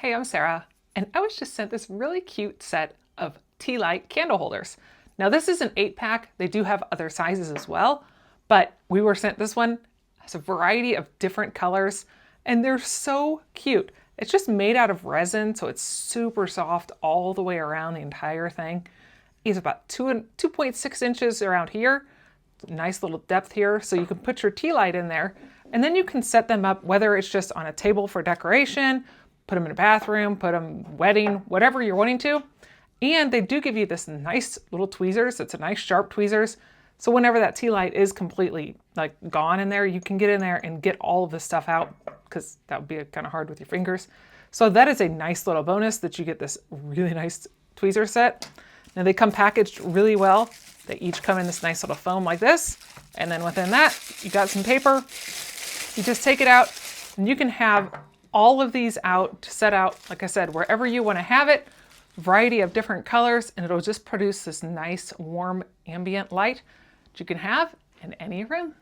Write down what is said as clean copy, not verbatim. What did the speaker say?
Hey, I'm Sarah, and I was just sent this really cute set of tea light candle holders. Now this is an 8-pack. They do have other sizes as well, but we were sent this one. It has a variety of different colors, and they're so cute. It's just made out of resin, so it's super soft all the way around the entire thing. It's about 2.6 inches around here. Nice little depth here, so you can put your tea light in there, and then you can set them up, whether it's just on a table for decoration, put them in a bathroom, put them wedding, whatever you're wanting to. And they do give you this nice little tweezers. It's a nice sharp tweezers. So whenever that tea light is completely like gone in there, you can get in there and get all of the stuff out, because that would be kind of hard with your fingers. So that is a nice little bonus that you get this really nice tweezer set. Now they come packaged really well. They each come in this nice little foam like this. And then within that, you got some paper. You just take it out and you can have all of these out, set out, like I said, wherever you want to have it, variety of different colors, and it'll just produce this nice warm ambient light that you can have in any room.